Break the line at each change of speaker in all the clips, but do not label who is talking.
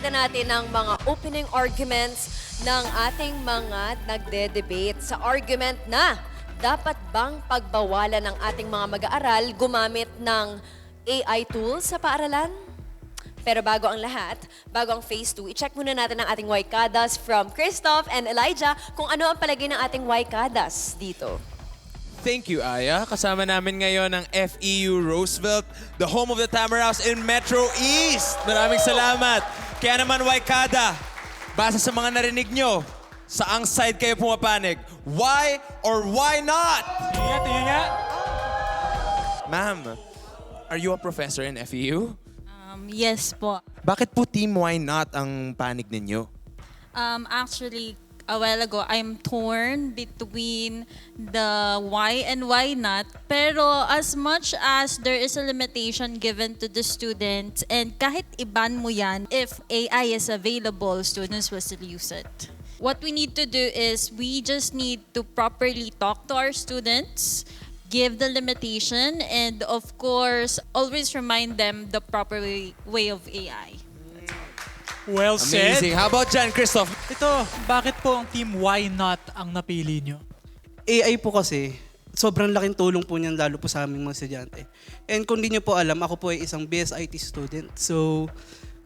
pakinggan natin ang mga opening arguments ng ating mga nagde-debate. Sa argument na, dapat bang pagbawalan ng ating mga mag-aaral gumamit ng AI tools sa paaralan? Pero bago ang lahat, bago ang phase 2, i-check muna natin ang ating Wikadas from Christoph and Elijah kung ano ang palagay ng ating Wikadas dito.
Thank you, Aya. Kasama namin ngayon ang FEU Roosevelt, the home of the Tamaraws in Metro East. Maraming salamat. Kaya naman, Wikada, base sa mga narinig nyo, saang side kayo pumapanig? Why or why not?
Tingnan nga.
Ma'am, are you a professor in FEU?
Yes po.
Bakit po team why not ang panig ninyo?
Actually, a while ago, I'm torn between the why and why not. Pero as much as there is a limitation given to the students, and kahit iban mo yan, if AI is available, students will still use it. What we need to do is we just need to properly talk to our students, give the limitation, and of course, always remind them the proper way of AI.
Well said.
Amazing. How about Jan, Christoph?
Ito, bakit po ang team why not ang napili nyo?
AI po kasi, sobrang laking tulong po niyan lalo po sa aming mga estudyante. And kung di nyo po alam, ako po ay isang BSIT student. So,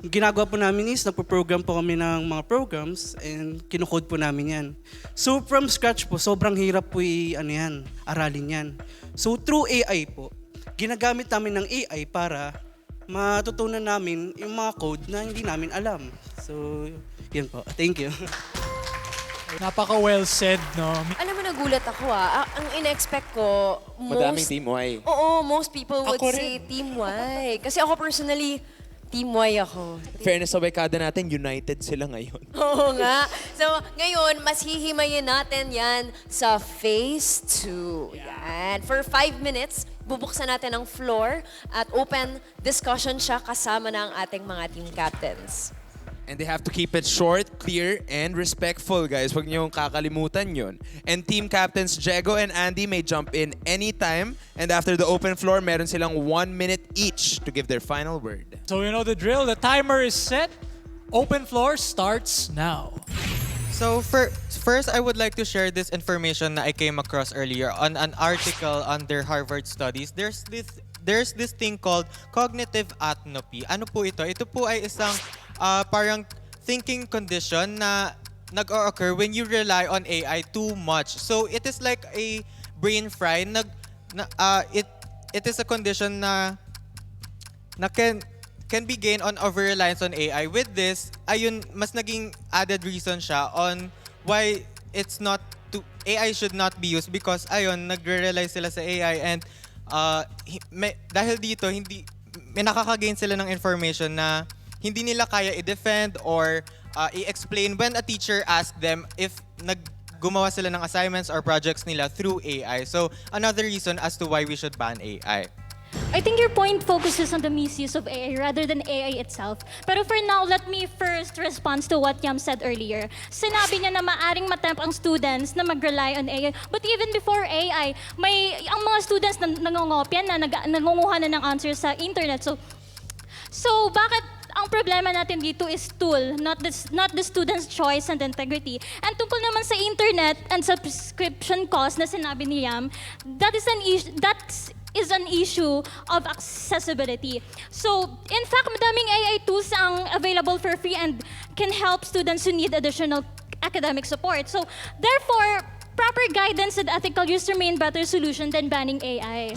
ginagawa po namin is, nagpo-program po kami ng mga programs and kinukode po namin yan. So, from scratch po, sobrang hirap po aralin yan. So, through AI po, ginagamit namin ng AI para matutunan namin yung mga code na hindi namin alam. So, yun po. Thank you.
Napaka well said, no?
Alam mo, nagulat ako Ang in-expect ko,
Madaming team why.
Oo, most people would
Ako
say Team Y. Kasi ako personally, Team Y ako.
Fairness sa Wikada natin, united sila ngayon.
Oo nga. So, ngayon, mas hihimayin natin yan sa phase 2. Yan. For 5 minutes, bubuksan natin ang floor at open discussion siya kasama ng ating mga team captains.
And they have to keep it short, clear, and respectful, guys. Huwag niyong kakalimutan yun. And team captains Diego and Andy may jump in anytime. And after the open floor, meron silang 1 minute each to give their final word.
So you know the drill. The timer is set. Open floor starts now.
So first, I would like to share this information that I came across earlier on an article under Harvard Studies. There's this thing called cognitive atrophy. Ano po ito? Ito po ay isang parang thinking condition na nag-occur when you rely on AI too much. So it is like a brain fry. It is a condition na can be gained on over-reliance on AI. With this, ayun, mas naging added reason siya on why AI should not be used because ayun, nagre-rely sila sa AI and dahil dito, may nakaka-gain sila ng information na hindi nila kaya i-defend or i-explain when a teacher asks them if gumawa sila ng assignments or projects nila through AI. So, another reason as to why we should ban AI.
I think your point focuses on the misuse of AI rather than AI itself. Pero for now, let me first respond to what Yam said earlier. Sinabi niya na maaring matempt ang students na mag-rely on AI. But even before AI, ang mga students na nangongopya na, nangunguha na ng answers sa internet. So bakit ang problema natin dito is tool, not the student's choice and integrity. And tungkol naman sa internet and subscription cost na sinabi ni Yam, that is an issue of accessibility. So, in fact, madaming AI tools ang available for free and can help students who need additional academic support. So, therefore, proper guidance and ethical use remain better solution than banning AI.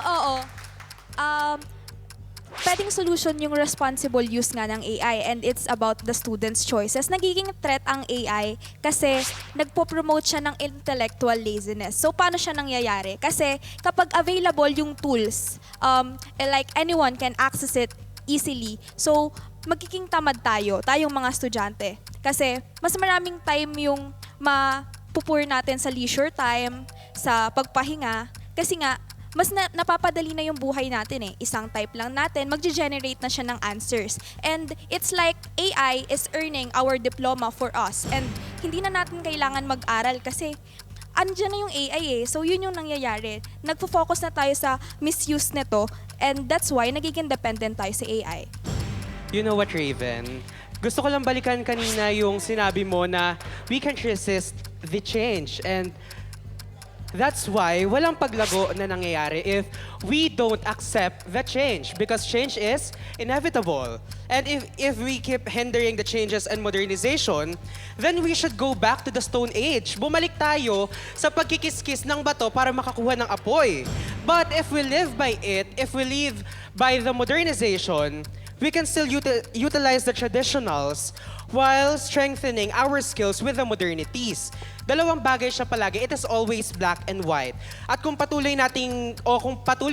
Oo. Pwedeng solution yung responsible use nga ng AI and it's about the students' choices. Nagiging threat ang AI kasi nagpo-promote siya ng intellectual laziness. So, paano siya nangyayari? Kasi kapag available yung tools, like anyone can access it easily. So, magiging tamad tayong mga estudyante. Kasi mas maraming time yung mapupur natin sa leisure time, sa pagpahinga. Kasi nga, mas napapadali na yung buhay natin eh. Isang type lang natin, magge-generate na siya ng answers. And it's like AI is earning our diploma for us. And hindi na natin kailangan mag-aral kasi andyan na yung AI eh. So yun yung nangyayari. Nagpo-focus na tayo sa misuse nito and that's why nagiging dependent tayo sa AI.
You know what, Raven? Gusto ko lang balikan kanina yung sinabi mo na we can't resist the change. And that's why walang paglago na nangyayari if we don't accept the change, because change is inevitable. And if we keep hindering the changes and modernization, then we should go back to the Stone Age. Bumalik tayo sa pagkikiskis ng bato para makakuha ng apoy. But if we live by it, if we live by the modernization, we can still utilize the traditionals while strengthening our skills with the modernities. Dalawang bagay siya palagi. It is always black and white. At kung patuloy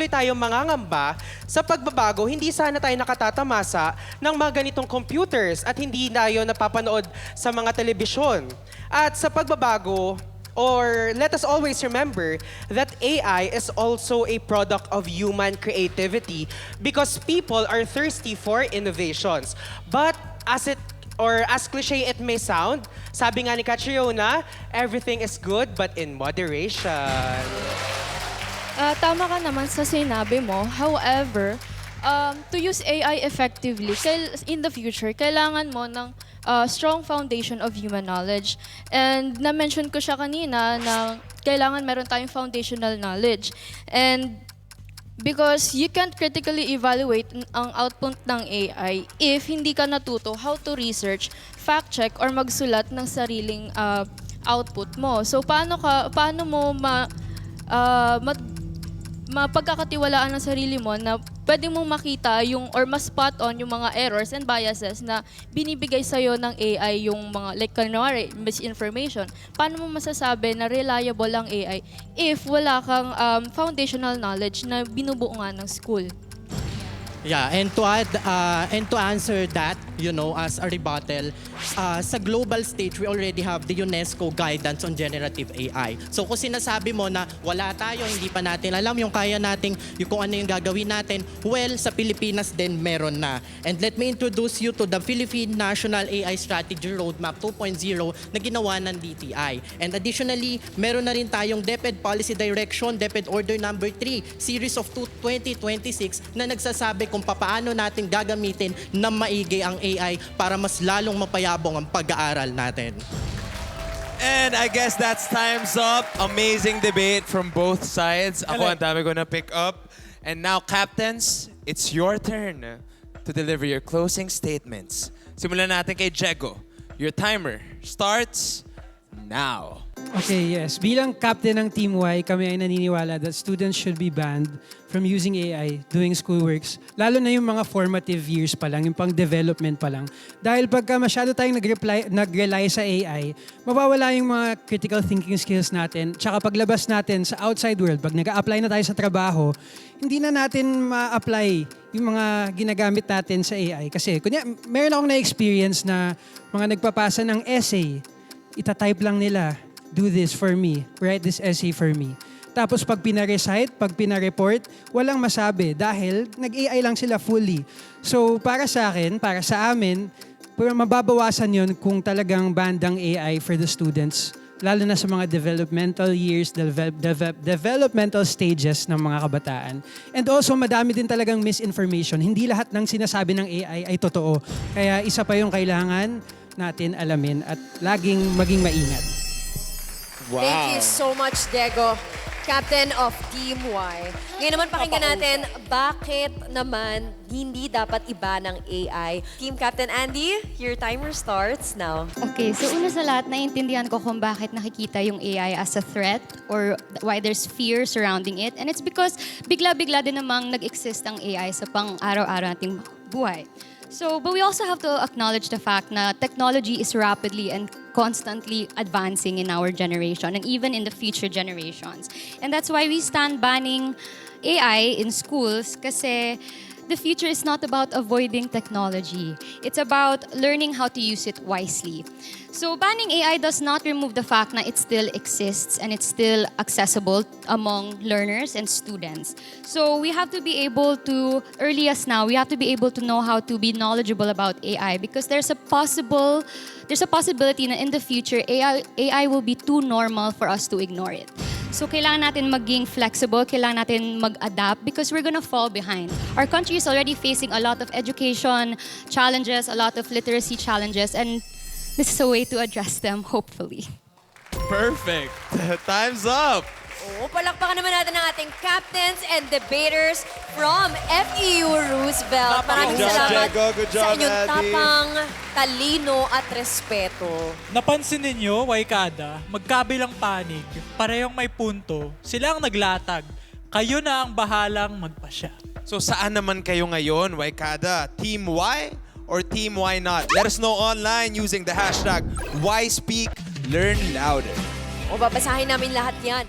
tayong mangangamba sa pagbabago, hindi sana tayo nakatatamasa ng mga ganitong computers at hindi tayo napapanood sa mga telebisyon. At sa pagbabago, or let us always remember that AI is also a product of human creativity because people are thirsty for innovations. But as cliche it may sound, sabi nga ni Catriona, everything is good but in moderation.
Tama ka naman sa sinabi mo. However, to use AI effectively, in the future, kailangan mo ng strong foundation of human knowledge. And na-mention ko siya kanina na kailangan meron tayong foundational knowledge. And because you can't critically evaluate ang output ng AI if hindi ka natuto how to research, fact-check, or magsulat ng sariling output mo. So paano mo mapagkakatiwalaan ng sarili mo na pwede mong makita or mas spot on yung mga errors and biases na binibigay sa'yo ng AI, yung mga, like, kunwari, misinformation. Paano mo masasabi na reliable ang AI if wala kang foundational knowledge na binubuo nga ng school?
Yeah, and to add and to answer that, as a rebuttal, sa global stage we already have the UNESCO guidance on generative AI. So kung sinasabi mo na wala tayo, hindi pa natin alam yung kaya nating kung ano yung gagawin natin, well, sa Pilipinas din meron na. And let me introduce you to the Philippine National AI Strategy Roadmap 2.0 na ginawa ng DTI. And additionally, meron na rin tayong DepEd Policy Direction, DepEd Order number 3, Series of 2026 na nagsasabi kung paano natin gagamitin na maigi ang AI para mas lalong mapayabong ang pag-aaral natin.
And I guess that's time's up. Amazing debate from both sides. Ako, ang dami ko na pick up. And now, captains, it's your turn to deliver your closing statements. Simulan natin kay Jego. Your timer starts now.
Okay, yes. Bilang captain ng Team Y, kami ay naniniwala that students should be banned from using AI doing schoolworks, lalo na yung mga formative years pa lang, yung pang development pa lang. Dahil pagka masyado tayong nag-rely sa AI, mawawala yung mga critical thinking skills natin. Tsaka paglabas natin sa outside world, pag nag-a-apply na tayo sa trabaho, hindi na natin ma-apply yung mga ginagamit natin sa AI. Kasi meron akong na-experience na mga nagpapasa ng essay, itatype lang nila, do this for me, write this essay for me. Tapos pag pina-recite, pag pina-report, walang masabi dahil nag-AI lang sila fully. So para sa akin, para sa amin, mababawasan yun kung talagang bandang AI for the students, lalo na sa mga developmental years, developmental stages ng mga kabataan. And also, madami din talagang misinformation. Hindi lahat ng sinasabi ng AI ay totoo. Kaya isa pa yung kailangan natin alamin at laging maging maingat.
Wow.
Thank you so much, Diego, Captain of Team Y. Ngayon naman pakinggan natin, bakit naman hindi dapat iba ng AI? Team Captain Andy, your timer starts now.
Okay, so una sa lahat, naiintindihan ko kung bakit nakikita yung AI as a threat or why there's fear surrounding it. And it's because bigla-bigla din namang nag-exist ang AI sa pang-araw-araw nating buhay. So, but we also have to acknowledge the fact na technology is rapidly and constantly advancing in our generation and even in the future generations. And that's why we stand banning AI in schools kasi the future is not about avoiding technology. It's about learning how to use it wisely. So banning AI does not remove the fact that it still exists and it's still accessible among learners and students. So we have to be able to, early as now, we have to be able to know how to be knowledgeable about AI because there's a possibility that in the future, AI will be too normal for us to ignore it. So kailangan natin maging flexible, kailangan natin mag-adapt because we're gonna fall behind. Our country is already facing a lot of education challenges, a lot of literacy challenges, and this is a way to address them, hopefully.
Perfect. Time's up.
Oo, palakpakan naman natin ang ating captains and debaters from FEU Roosevelt. Maraming
Good job,
salamat
Diego. Good job,
sa inyong
Eddie.
tapang, talino at respeto.
Napansin ninyo, Waikada, magkabilang panig, parehong may punto, sila ang naglatag. Kayo na ang bahalang magpasya.
So saan naman kayo ngayon, Waikada? Team Y or Team Y not? Let us know online using the hashtag YSpeakLearnLouder.
O babasahin namin lahat yan.